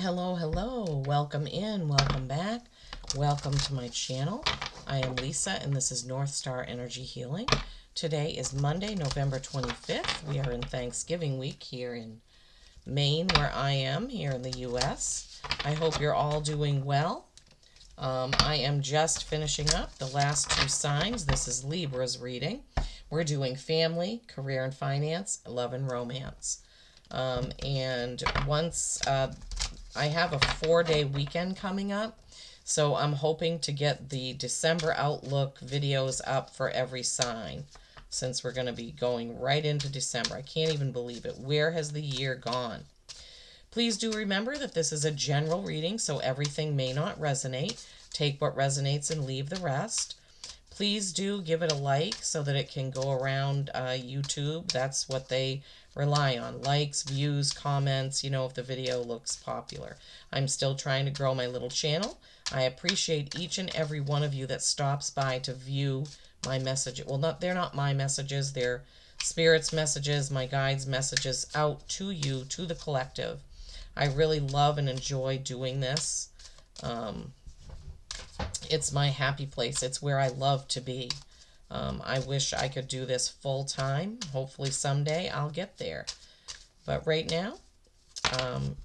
Hello, hello. Welcome in, welcome back. Welcome to my channel. I am Lisa and this is North Star Energy Healing. Today is Monday, November 25th. We are in Thanksgiving week here in Maine, where I am here in the US. I hope you're all doing well. I am just finishing up the last two signs. This is Libra's reading. We're doing family, career and finance, love and romance. And once I have a 4-day weekend coming up, so I'm hoping to get the December Outlook videos up for every sign, since we're going to be going right into December. I can't even believe it. Where has the year gone? Please do remember that this is a general reading, so everything may not resonate. Take what resonates and leave the rest. Please do give it a like so that it can go around YouTube. That's what they rely on. Likes, views, comments, if the video looks popular. I'm still trying to grow my little channel. I appreciate each and every one of you that stops by to view my message. Well, they're not my messages. They're Spirit's messages, my guides' messages out to you, to the collective. I really love and enjoy doing this. It's my happy place. It's where I love to be. I wish I could do this full time. Hopefully someday I'll get there. But right now,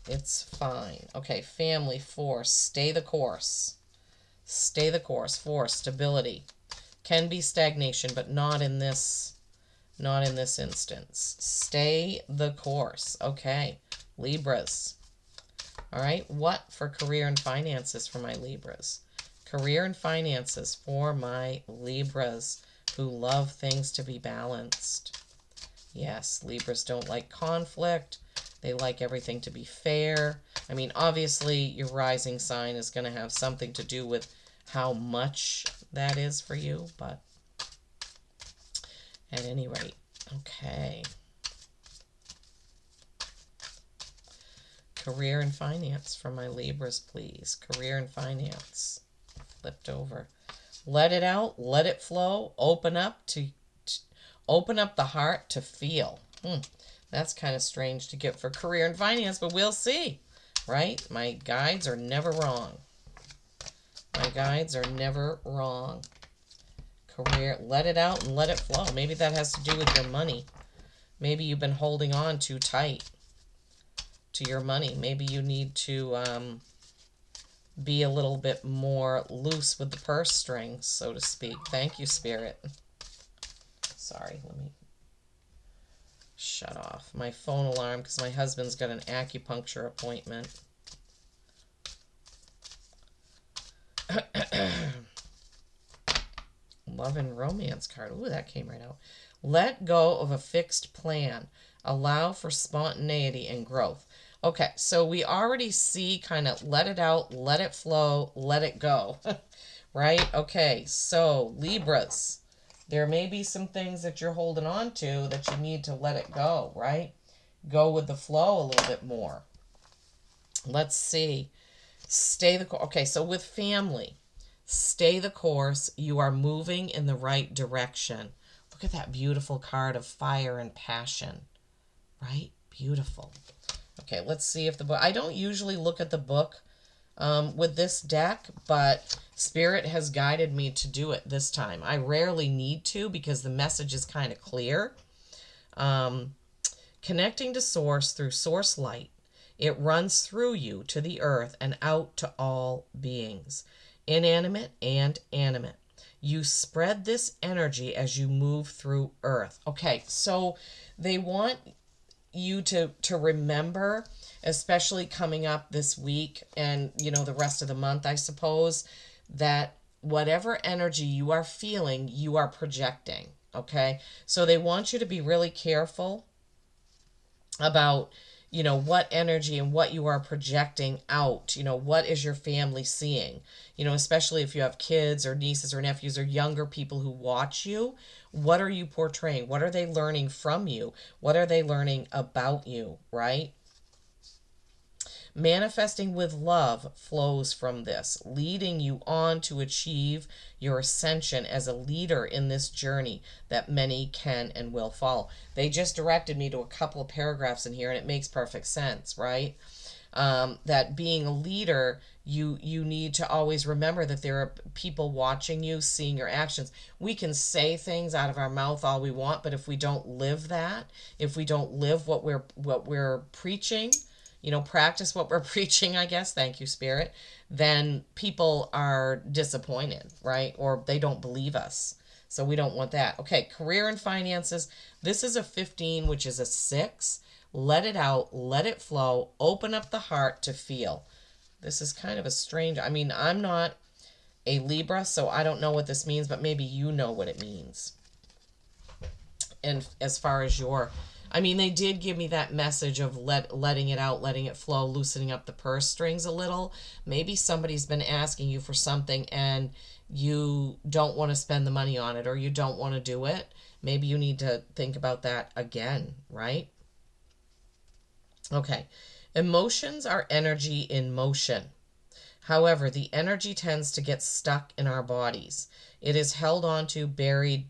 it's fine. Okay, family, 4, stay the course. Stay the course. 4, stability. Can be stagnation, but not in this instance. Stay the course. Okay, Libras. All right, what for career and finances for my Libras? Career and finances for my Libras who love things to be balanced. Yes, Libras don't like conflict. They like everything to be fair. I mean, obviously, your rising sign is going to have something to do with how much that is for you, but at any rate, okay. Career and finance for my Libras, please. Career and finance. Flipped over. Let it out, let it flow, open up open up the heart to feel. That's kind of strange to get for career and finance, but we'll see, right? My guides are never wrong. My guides are never wrong. Career, let it out and let it flow. Maybe that has to do with your money. Maybe you've been holding on too tight to your money. Maybe you need to be a little bit more loose with the purse strings, so to speak. Thank you, Spirit. Sorry, let me shut off my phone alarm because my husband's got an acupuncture appointment. Love and romance card. Ooh, that came right out. Let go of a fixed plan. Allow for spontaneity and growth. Okay, so we already see kind of let it out, let it flow, let it go, right? Okay, so Libras, there may be some things that you're holding on to that you need to let it go, right? Go with the flow a little bit more. Let's see. Stay the course. Okay, so with family, stay the course. You are moving in the right direction. Look at that beautiful card of fire and passion, right? Beautiful. Okay, let's see if the book... I don't usually look at the book with this deck, but Spirit has guided me to do it this time. I rarely need to because the message is kind of clear. Connecting to Source through Source Light. It runs through you to the earth and out to all beings, inanimate and animate. You spread this energy as you move through earth. Okay, so they want you to remember, especially coming up this week and the rest of the month, I suppose, that whatever energy you are feeling, you are projecting. Okay, so they want you to be really careful about what energy and what you are projecting out. What is your family seeing? Especially if you have kids or nieces or nephews or younger people who watch you. What are you portraying? What are they learning from you? What are they learning about you, right? Manifesting with love flows from this, leading you on to achieve your ascension as a leader in this journey that many can and will follow. They just directed me to a couple of paragraphs in here, and it makes perfect sense, right? that being a leader, you need to always remember that there are people watching you, seeing your actions. We can say things out of our mouth all we want, but if we don't live that, if we don't live what we're preaching, practice what we're preaching, I guess, thank you, Spirit, then people are disappointed, right? Or they don't believe us. So we don't want that. Okay, career and finances. This is a 15, which is a 6. Let it out, let it flow, open up the heart to feel. This is kind of a strange, I'm not a Libra, so I don't know what this means, but maybe you know what it means. And as far as they did give me that message of letting it out, letting it flow, loosening up the purse strings a little. Maybe somebody's been asking you for something and you don't want to spend the money on it, or you don't want to do it. Maybe you need to think about that again, right? Okay. Emotions are energy in motion. However, the energy tends to get stuck in our bodies. It is held onto, buried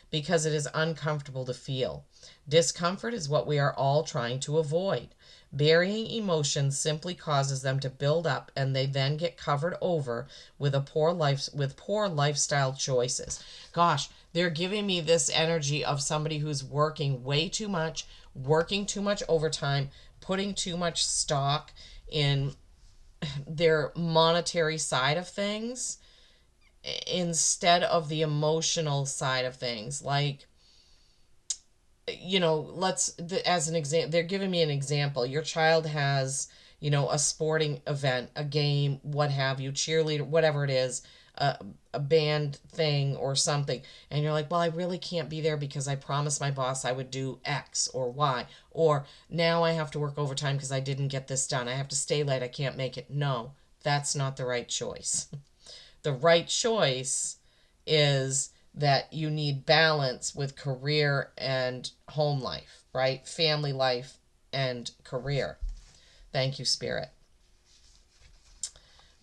because it is uncomfortable to feel. Discomfort is what we are all trying to avoid. Burying emotions simply causes them to build up, and they then get covered over with poor lifestyle choices. Gosh, they're giving me this energy of somebody who's working way too much, working too much overtime, putting too much stock in their monetary side of things instead of the emotional side of things. Like, as an example, they're giving me an example. Your child has, a sporting event, a game, what have you, cheerleader, whatever it is, a band thing or something. And you're like, well, I really can't be there because I promised my boss I would do X or Y. Or now I have to work overtime because I didn't get this done. I have to stay late. I can't make it. No, that's not the right choice. The right choice is that you need balance with career and home life, right? Family life and career. Thank you, Spirit.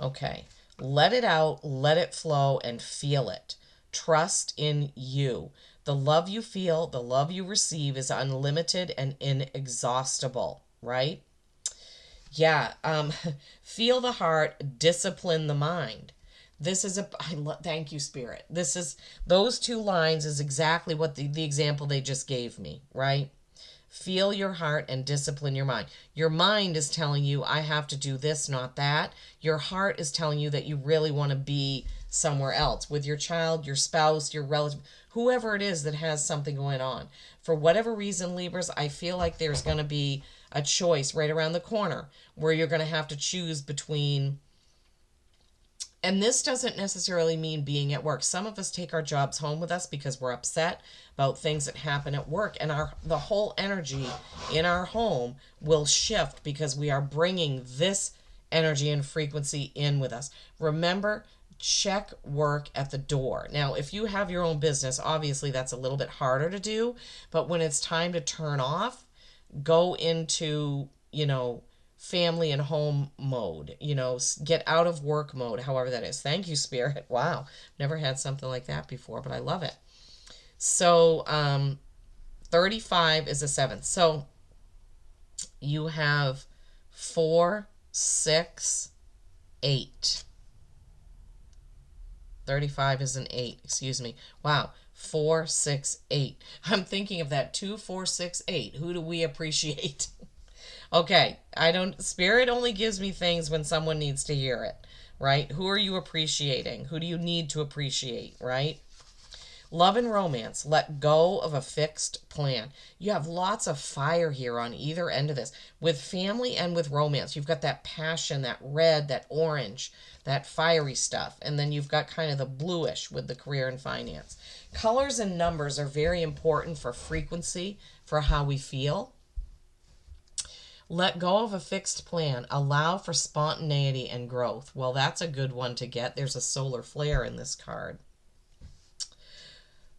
Okay. Let it out, let it flow, and feel it. Trust in you. The love you feel, the love you receive is unlimited and inexhaustible, right? Yeah. Feel the heart, discipline the mind. Thank you, Spirit. Those two lines is exactly what the example they just gave me, right? Feel your heart and discipline your mind. Your mind is telling you, I have to do this, not that. Your heart is telling you that you really want to be somewhere else with your child, your spouse, your relative, whoever it is that has something going on. For whatever reason, Libras, I feel like there's going to be a choice right around the corner where you're going to have to choose between. And this doesn't necessarily mean being at work. Some of us take our jobs home with us because we're upset about things that happen at work, and the whole energy in our home will shift because we are bringing this energy and frequency in with us. Remember, check work at the door. Now, if you have your own business, obviously that's a little bit harder to do, but when it's time to turn off, go into, family and home mode, get out of work mode, however that is. Thank you, Spirit. Wow. Never had something like that before, but I love it. So, 35 is a 7. So, you have 4, 6, 8. 35 is an 8, excuse me. Wow. 4, 6, 8. I'm thinking of that 2, 4, 6, 8. Who do we appreciate? Okay, Spirit only gives me things when someone needs to hear it, right? Who are you appreciating? Who do you need to appreciate, right? Love and romance. Let go of a fixed plan. You have lots of fire here on either end of this. With family and with romance, you've got that passion, that red, that orange, that fiery stuff. And then you've got kind of the bluish with the career and finance. Colors and numbers are very important for frequency, for how we feel. Let go of a fixed plan. Allow for spontaneity and growth. Well, that's a good one to get. There's a solar flare in this card.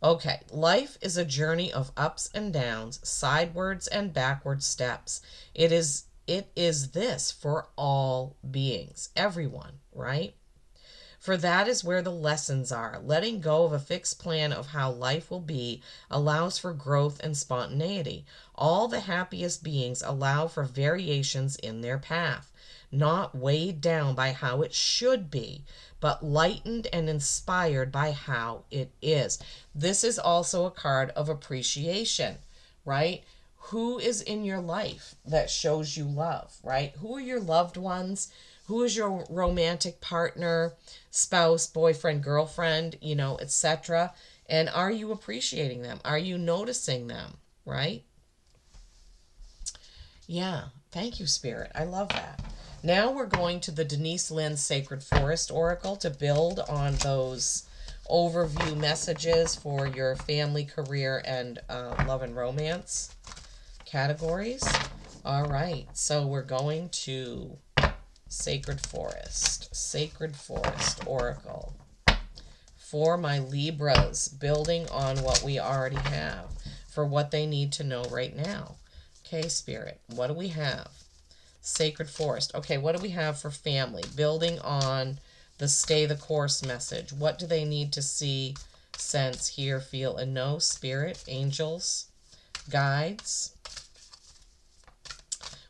Okay, life is a journey of ups and downs, sidewards and backward steps. It is this for all beings, everyone, right? For that is where the lessons are. Letting go of a fixed plan of how life will be allows for growth and spontaneity. All the happiest beings allow for variations in their path, not weighed down by how it should be, but lightened and inspired by how it is. This is also a card of appreciation, right? Who is in your life that shows you love, right? Who are your loved ones? Who is your romantic partner, spouse, boyfriend, girlfriend, etc.? And are you appreciating them? Are you noticing them, right? Yeah, thank you, Spirit. I love that. Now we're going to the Denise Lynn Sacred Forest Oracle to build on those overview messages for your family, career, and love and romance categories. All right, so we're going to Sacred Forest Oracle for my Libras, building on what we already have for what they need to know right now. Okay, Spirit, what do we have? Sacred Forest. Okay, what do we have for family? Building on the stay the course message. What do they need to see, sense, hear, feel, and know? Spirit, angels, guides.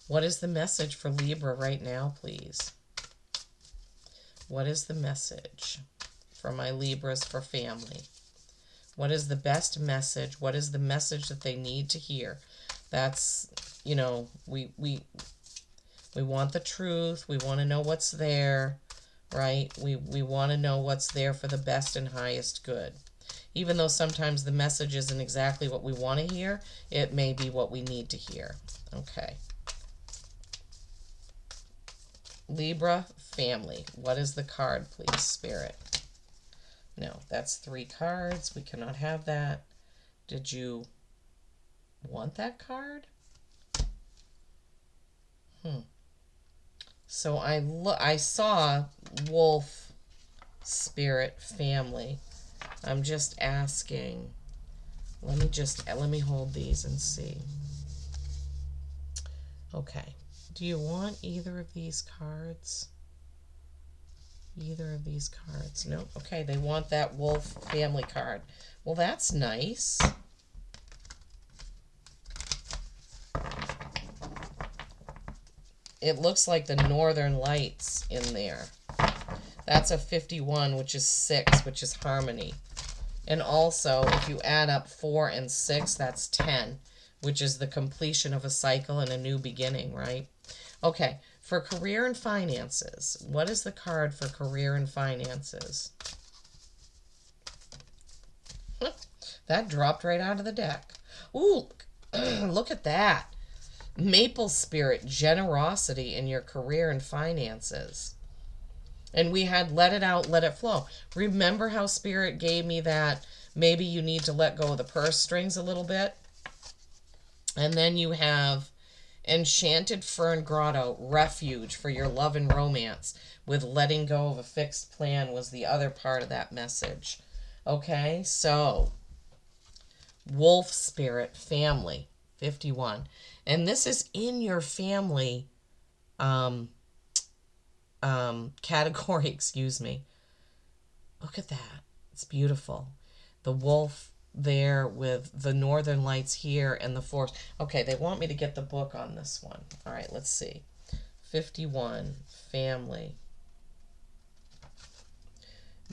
What is the message for Libra right now, please? What is the message for my Libras for family? What is the best message? What is the message that they need to hear? That's, we want the truth. We want to know what's there, right? We want to know what's there for the best and highest good. Even though sometimes the message isn't exactly what we want to hear, it may be what we need to hear. Okay. Libra family. What is the card, please, Spirit? No, that's 3 cards. We cannot have that. Did you want that card? So I saw wolf, spirit, family. I'm just asking. Let me hold these and see. Okay. Do you want either of these cards? Either of these cards? No. Okay, they want that wolf family card. Well, that's nice. It looks like the Northern Lights in there. That's a 51, which is 6, which is harmony. And also, if you add up 4 and 6, that's 10, which is the completion of a cycle and a new beginning, right? Okay, for career and finances, what is the card for career and finances? That dropped right out of the deck. Ooh, look at that. Maple spirit, generosity in your career and finances. And we had let it out, let it flow. Remember how Spirit gave me that maybe you need to let go of the purse strings a little bit? And then you have Enchanted Fern Grotto, refuge for your love and romance, with letting go of a fixed plan was the other part of that message. Okay, so wolf spirit, family, 51. And this is in your family category, excuse me. Look at that. It's beautiful. The wolf there with the Northern Lights here and the forest. Okay, they want me to get the book on this one. All right, let's see. 51, family.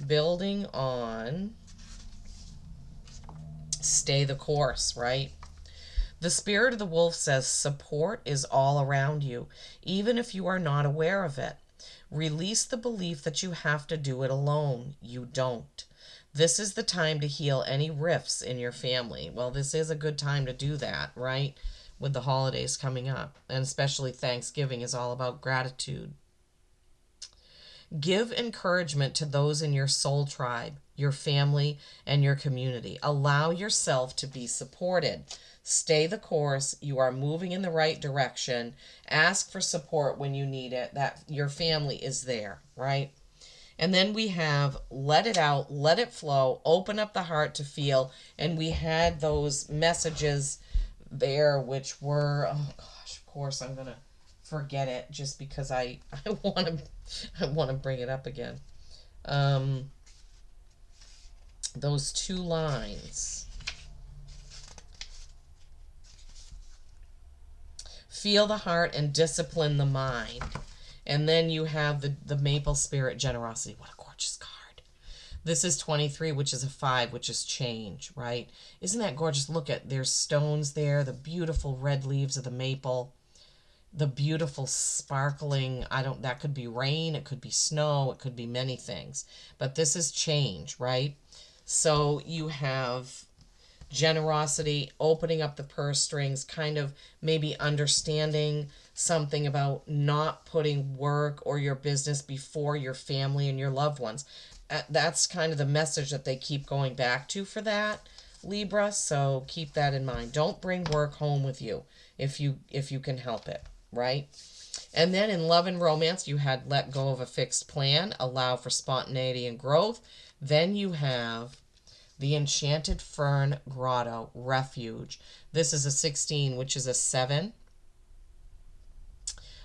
Building on stay the course, right? The spirit of the wolf says support is all around you, even if you are not aware of it. Release the belief that you have to do it alone. You don't. This is the time to heal any rifts in your family. Well, this is a good time to do that, right? With the holidays coming up. And especially Thanksgiving is all about gratitude. Give encouragement to those in your soul tribe, your family, and your community. Allow yourself to be supported. Stay the course. You are moving in the right direction. Ask for support when you need it. That your family is there, right? And then we have let it out, let it flow, open up the heart to feel. And we had those messages there, which were, oh gosh, of course I'm going to forget it just because I want to bring it up again. Um, those two lines. Feel the heart and discipline the mind. And then you have the maple spirit generosity. What a gorgeous card. This is 23, which is a 5, which is change, right? Isn't that gorgeous? Look at, there's stones there, the beautiful red leaves of the maple, the beautiful sparkling, that could be rain, it could be snow, it could be many things. But this is change, right? So you have generosity, opening up the purse strings, kind of maybe understanding something about not putting work or your business before your family and your loved ones. That's kind of the message that they keep going back to for that, Libra. So keep that in mind. Don't bring work home with you if you can help it, right? And then in love and romance, you had let go of a fixed plan, allow for spontaneity and growth. Then you have the Enchanted Fern Grotto, Refuge. This is a 16, which is a 7.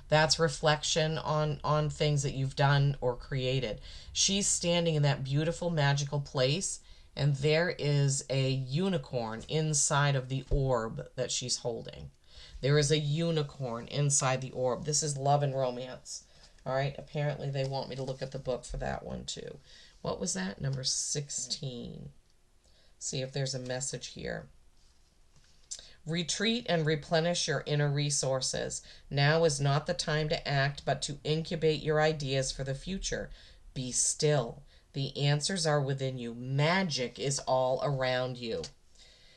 That's reflection on things that you've done or created. She's standing in that beautiful magical place, and there is a unicorn inside of the orb that she's holding. There is a unicorn inside the orb. This is love and romance. All right, apparently they want me to look at the book for that one too. What was that? Number 16. See if there's a message here. Retreat and replenish your inner resources. Now is not the time to act, but to incubate your ideas for the future. Be still. The answers are within you. Magic is all around you.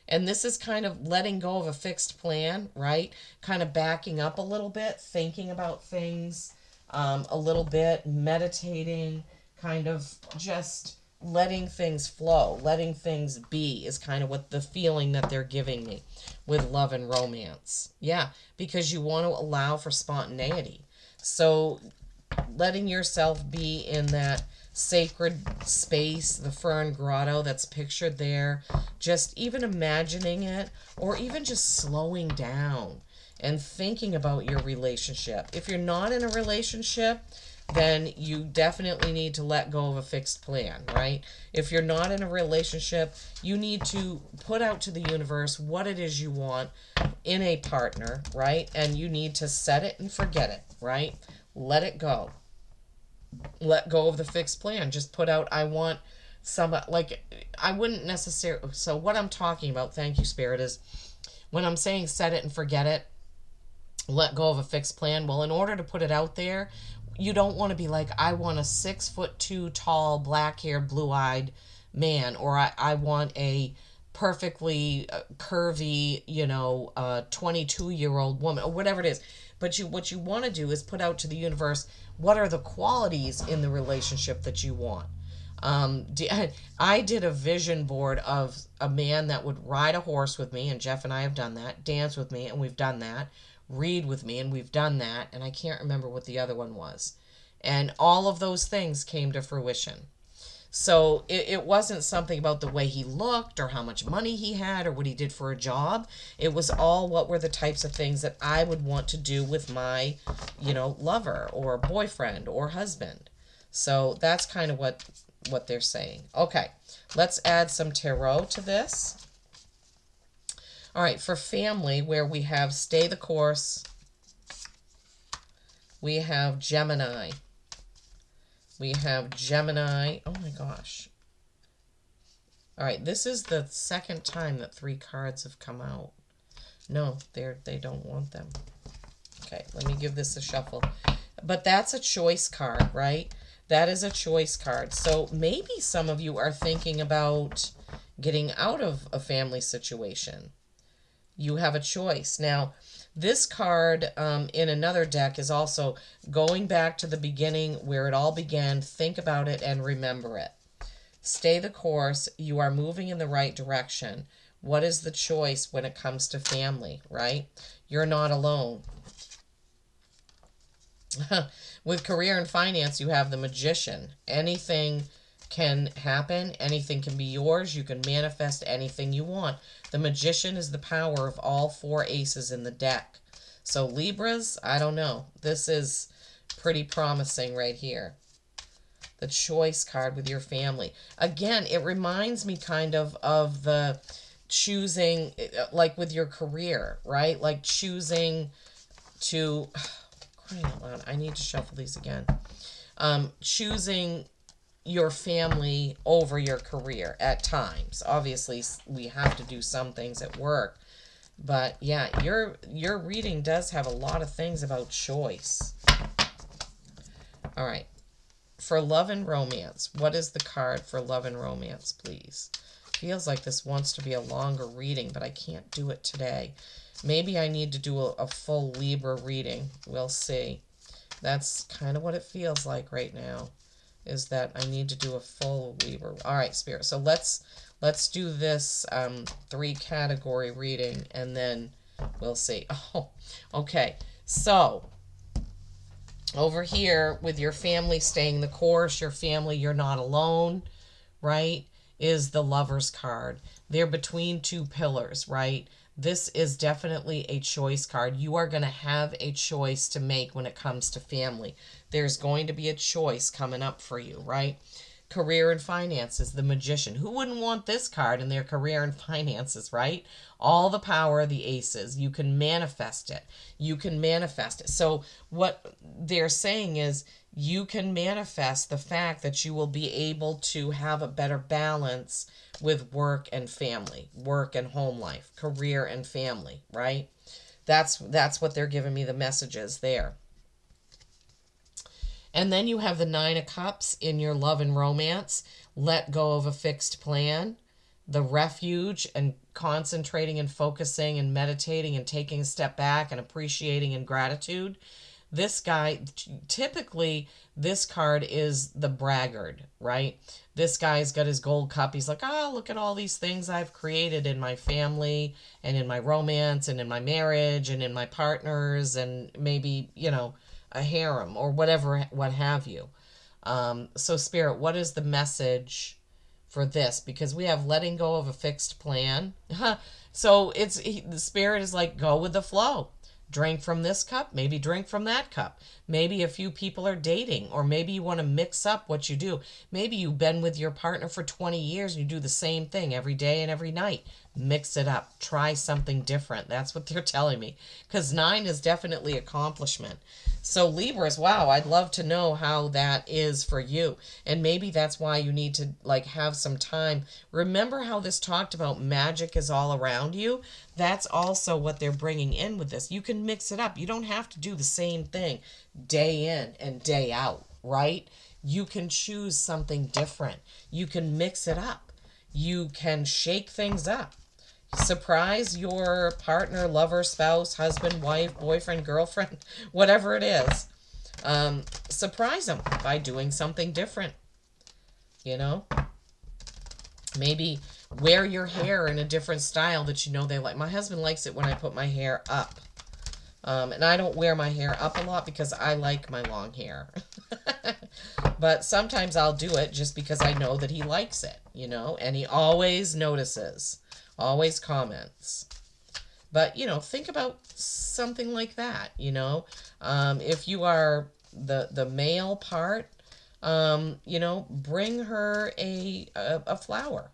And this is kind of letting go of a fixed plan, right? Kind of backing up a little bit, thinking about things a little bit, meditating, kind of just letting things flow, letting things be is kind of what the feeling that they're giving me with love and romance. Yeah, because you want to allow for spontaneity. So letting yourself be in that sacred space, the fern grotto that's pictured there, just even imagining it, or even just slowing down and thinking about your relationship. If you're not in a relationship, then you definitely need to let go of a fixed plan, right? If you're not in a relationship, you need to put out to the universe what it is you want in a partner, right? And you need to set it and forget it, right? Let it go. Let go of the fixed plan. Just put out, I want some, like, I wouldn't necessarily, so what I'm talking about, thank you, Spirit, is when I'm saying set it and forget it, let go of a fixed plan, well, in order to put it out there, you don't want to be like, I want a 6'2" tall, black-haired, blue-eyed man, or I want a perfectly curvy, 22-year-old woman, or whatever it is. But what you want to do is put out to the universe, what are the qualities in the relationship that you want? I did a vision board of a man that would ride a horse with me, and Jeff and I have done that, dance with me, and we've done that, read with me, and we've done that, and I can't remember what the other one was. And all of those things came to fruition. So it wasn't something about the way he looked or how much money he had or what he did for a job. It was all what were the types of things that I would want to do with my, lover or boyfriend or husband. So that's kind of what they're saying. Okay, let's add some tarot to this. All right, for family, where we have stay the course, we have Gemini. We have Gemini. Oh my gosh. All right, this is the second time that 3 cards have come out. No, they don't want them. Okay, let me give this a shuffle. But that's a choice card, right? That is a choice card. So maybe some of you are thinking about getting out of a family situation. You have a choice. Now, this card in another deck is also going back to the beginning where it all began. Think about it and remember it. Stay the course. You are moving in the right direction. What is the choice when it comes to family, right? You're not alone. With career and finance, you have the Magician. Anything can happen. Anything can be yours. You can manifest anything you want. The Magician is the power of all 4 aces in the deck. So Libras, I don't know. This is pretty promising right here. the choice card with your family. Again, it reminds me kind of the choosing, like with your career, right? Like choosing to, crying out loud, I need to shuffle these again. Choosing your family over your career at times. Obviously, we have to do some things at work, but yeah, your reading does have a lot of things about choice. All right. For love and romance, what is the card for love and romance, please? Feels like this wants to be a longer reading, but I can't do it today. Maybe I need to do a full Libra reading. We'll see. That's kind of what it feels like right now, is that I need to do a full Libra. All right, Spirit. So let's do this 3-category reading, and then we'll see. Oh, okay. So over here with your family staying the course, your family, you're not alone, right, is the Lover's card. They're between two pillars, right? This is definitely a choice card. You are going to have a choice to make when it comes to family. There's going to be a choice coming up for you, right? Career and finances, the Magician. Who wouldn't want this card in their career and finances, right? All the power of the aces. You can manifest it. You can manifest it. So what they're saying is you can manifest the fact that you will be able to have a better balance with work and family, work and home life, career and family, right? That's what they're giving me the messages there. And then you have the 9 of Cups in your love and romance. Let go of a fixed plan. The Refuge, and concentrating and focusing and meditating and taking a step back and appreciating and gratitude. This guy, typically, this card is the braggart, right? This guy's got his gold cup. He's like, oh, look at all these things I've created in my family and in my romance and in my marriage and in my partners and maybe, a harem or whatever, what have you. So Spirit, what is the message for this? Because we have letting go of a fixed plan. So the Spirit is like, go with the flow. Drink from this cup, maybe drink from that cup. Maybe a few people are dating, or maybe you want to mix up what you do. Maybe you've been with your partner for 20 years and you do the same thing every day and every night. Mix it up. Try something different. That's what they're telling me. Because 9 is definitely accomplishment. So Libras, wow, I'd love to know how that is for you. And maybe that's why you need to have some time. Remember how this talked about magic is all around you? That's also what they're bringing in with this. You can mix it up. You don't have to do the same thing day in and day out, right? You can choose something different. You can mix it up. You can shake things up. Surprise your partner, lover, spouse, husband, wife, boyfriend, girlfriend, whatever it is. Surprise them by doing something different. Maybe wear your hair in a different style that they like. My husband likes it when I put my hair up. And I don't wear my hair up a lot because I like my long hair. But sometimes I'll do it just because I know that he likes it, and he always notices, always comments. But, think about something like that, if you are the male part, bring her a flower,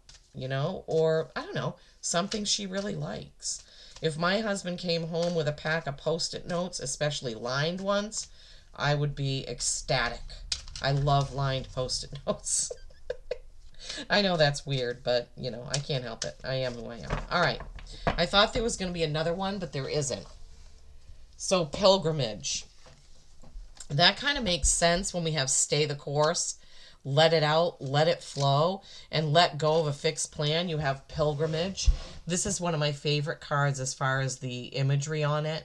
or I don't know, something she really likes. If my husband came home with a pack of Post-it notes, especially lined ones, I would be ecstatic. I love lined Post-it notes. I know that's weird, but, I can't help it. I am who I am. All right. I thought there was going to be another one, but there isn't. So, pilgrimage. That kind of makes sense when we have stay the course, let it out, let it flow, and let go of a fixed plan. You have pilgrimage. This is one of my favorite cards as far as the imagery on it.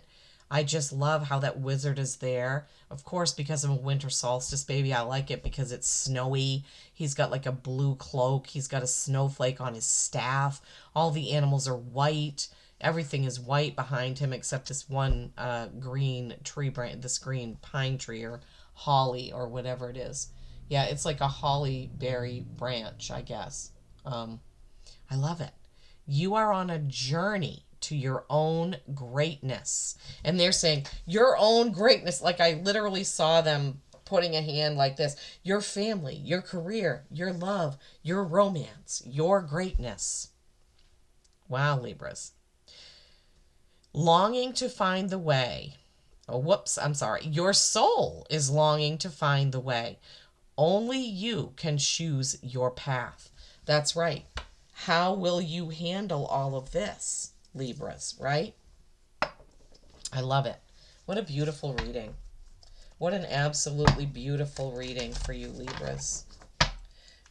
I just love how that wizard is there. Of course, because I'm a winter solstice baby, I like it because it's snowy. He's got like a blue cloak. He's got a snowflake on his staff. All the animals are white. Everything is white behind him except this one green tree branch, this green pine tree or holly or whatever it is. Yeah, it's like a holly berry branch, I guess. I love it. You are on a journey to your own greatness. And they're saying your own greatness. Like I literally saw them putting a hand like this. Your family, your career, your love, your romance, your greatness. Wow, Libras. Longing to find the way. Oh, whoops, I'm sorry. Your soul is longing to find the way. Only you can choose your path. That's right. How will you handle all of this, Libras, right? I love it. What a beautiful reading. What an absolutely beautiful reading for you, Libras.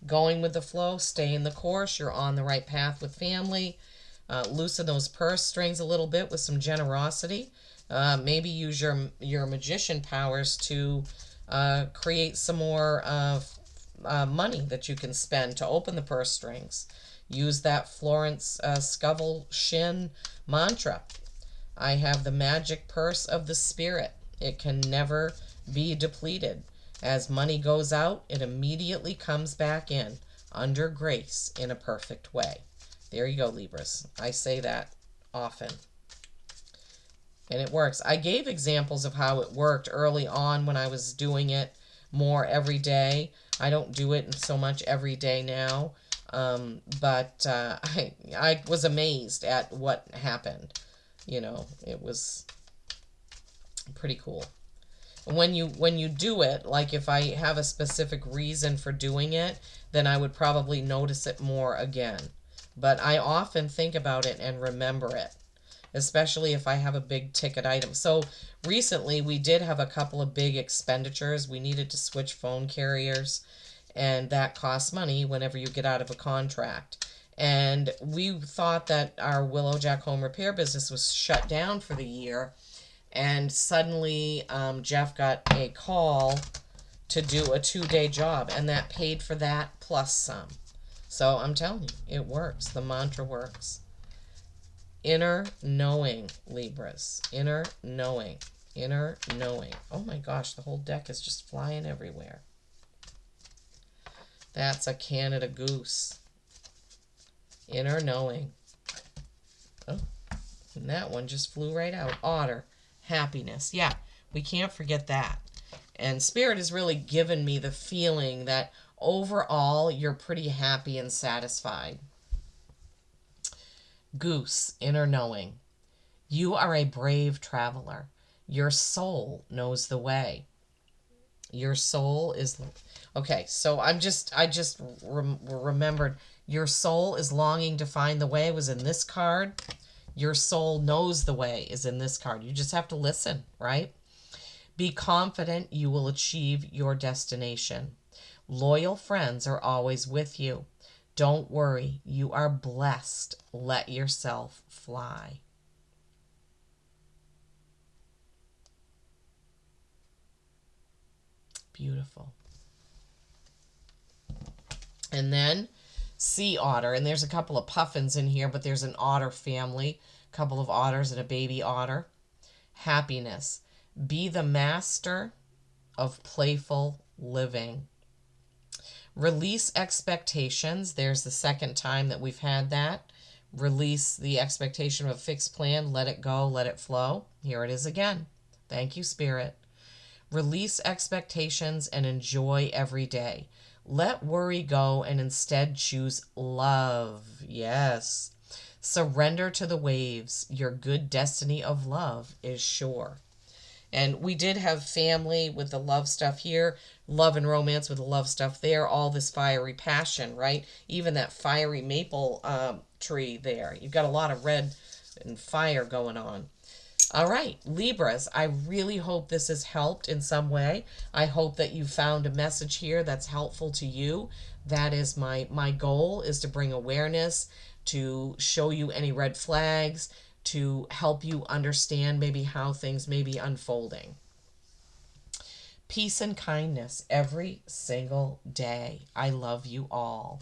Going with the flow, staying the course. You're on the right path with family. Loosen those purse strings a little bit with some generosity. Maybe use your magician powers to create some more money that you can spend to open the purse strings. Use that Florence Scovel Shin mantra. I have the magic purse of the spirit. It can never be depleted. As money goes out, it immediately comes back in under grace in a perfect way. There you go, Libras. I say that often. And it works. I gave examples of how it worked early on when I was doing it more every day. I don't do it so much every day now. But I was amazed at what happened. It was pretty cool. When you do it, like if I have a specific reason for doing it, then I would probably notice it more again. But I often think about it and remember it, especially if I have a big ticket item. So recently we did have a couple of big expenditures. We needed to switch phone carriers, and that costs money whenever you get out of a contract. And we thought that our Willow Jack Home Repair business was shut down for the year. And suddenly Jeff got a call to do a 2-day job, and that paid for that plus some. So I'm telling you, it works. The mantra works. Inner knowing, Libras. Inner knowing. Inner knowing. Oh my gosh, the whole deck is just flying everywhere. That's a Canada goose. Inner knowing. Oh, and that one just flew right out. Otter. Happiness. Yeah, we can't forget that. And Spirit has really given me the feeling that overall you're pretty happy and satisfied. Goose, inner knowing. You are a brave traveler. Your soul knows the way. Your soul is... Okay, so I just remembered your soul is longing to find the way was in this card. Your soul knows the way is in this card. You just have to listen, right? Be confident you will achieve your destination. Loyal friends are always with you. Don't worry, you are blessed. Let yourself fly. Beautiful. And then sea otter. And there's a couple of puffins in here, but there's an otter family. A couple of otters and a baby otter. Happiness. Be the master of playful living. Release expectations. There's the second time that we've had that. Release the expectation of a fixed plan. Let it go. Let it flow. Here it is again. Thank you, Spirit. Release expectations and enjoy every day. Let worry go and instead choose love. Yes. Surrender to the waves. Your good destiny of love is sure. And we did have family with the love stuff here, love and romance with the love stuff there, all this fiery passion, right? Even that fiery maple tree there. You've got a lot of red and fire going on. All right, Libras, I really hope this has helped in some way. I hope that you found a message here that's helpful to you. That is my goal, is to bring awareness, to show you any red flags, to help you understand maybe how things may be unfolding. Peace and kindness every single day. I love you all.